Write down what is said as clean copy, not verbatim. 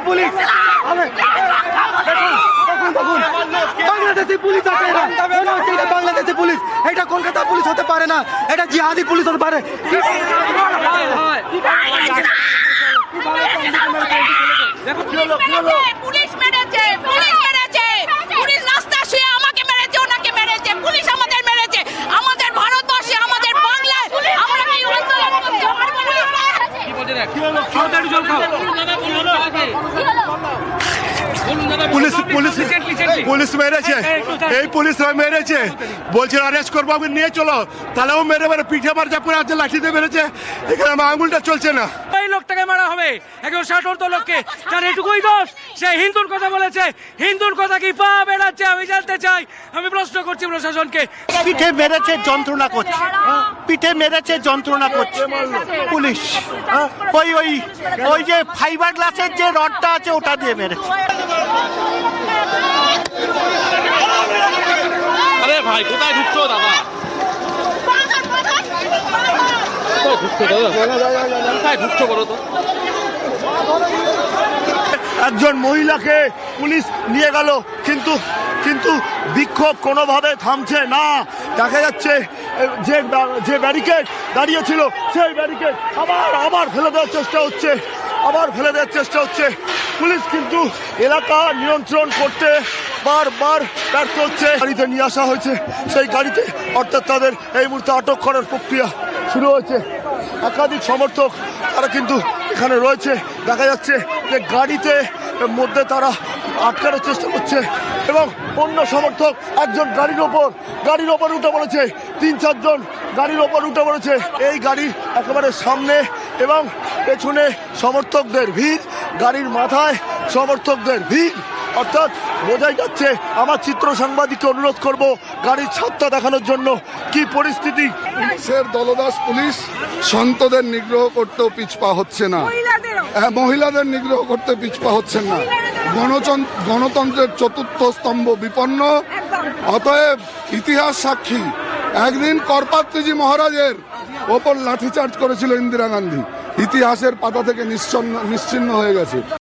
Police, Bangladeshi police আছে, এটা Bangladeshi police, এটা কলকাতা পুলিশ হতে পারে না, এটা জিহাদি পুলিশ হতে পারে। পুলিশ মেরেছে, পুলিশ মেরেছে, পুলিশ রাস্তা শুয়ে আমাকে মেরেছে, ওনাকে মেরেছে, পুলিশ আমাদের মেরেছে, আমাদের ভারতবর্ষে, আমাদের বাংলায় আমরা কি আন্দোলন করছি? পুলিশ মেরেছে, এই পুলিশরা মেরেছে, বলছে অ্যারেস্ট করবো, আমি নিয়ে চলো, তাহলেও মেরে মেরে পিঠে মারজা করে আছে, লাঠিতে মেরেছে, এখানে আমার আঙুলটা চলছে না। এই লোকটাকে মারা হবে, একজন 60 লোককে, তার এটুকুই দোষ, সে হিন্দুর কথা বলেছে, হিন্দুর কথা কি পা বেড়াচ্ছে, আমি জানতে চাই, আমি প্রশ্ন করছি প্রশাসনকে। পিঠে মেরেছে, যন্ত্রণা করছে, পিঠে মেরেছে, যন্ত্রণা করছে পুলিশ, ওই ওই ওই যে ফাইবার গ্লাসের যে রডটা আছে ওটা দিয়ে মেরেছে। আরে ভাই কোথায় ঢুকছো দাদা? কোথায় ঢুকছো বলো তো? একজন মহিলাকে পুলিশ নিয়ে গেল, কিন্তু কিন্তু বিক্ষোভ কোনোভাবে থামছে না। দেখা যাচ্ছে যে ব্যারিকেড দাঁড়িয়েছিল সেই ব্যারিকেড আবার ফেলে দেওয়ার চেষ্টা হচ্ছে, আবার ফেলে দেওয়ার চেষ্টা হচ্ছে। পুলিশ কিন্তু এলাকা নিয়ন্ত্রণ করতে বারবার ব্যর্থ হচ্ছে। গাড়িতে নিয়ে আসা হয়েছে, সেই গাড়িতে অর্থাৎ তাদের এই মুহূর্তে আটক করার প্রক্রিয়া শুরু হয়েছে। একাধিক সমর্থক তারা কিন্তু এখানে রয়েছে, দেখা যাচ্ছে যে গাড়িতে মধ্যে তারা আটকানোর চেষ্টা করছে এবং অন্য সমর্থক একজন গাড়ির ওপর উঠে পড়েছে, 3-4 জন গাড়ির ওপর উঠে পড়েছে। এই গাড়ির একেবারে সামনে এবং পেছনে সমর্থকদের ভিড়, গাড়ির মাথায় সমর্থকদের ভিড়, অর্থাৎ বোঝাই যাচ্ছে। আমার চিত্র সাংবাদিককে অনুরোধ করব গাড়ির ছাপটা দেখানোর জন্য। কি পরিস্থিতি? পুলিশের দলদাস পুলিশ সন্তদের নিগ্রহ করতেও পিছপা হচ্ছে না, মহিলাদের নিগ্রহ করতে পিছপা হচ্ছেন না। গণতন্ত্রের চতুর্থ স্তম্ভ বিপন্ন। অতএব ইতিহাস সাক্ষী, একদিন করপাত্রীজি মহারাজের ওপর লাঠিচার্জ করেছিল ইন্দিরা গান্ধী, ইতিহাসের পাতা থেকে নিশ্চিহ্ন হয়ে গেছে।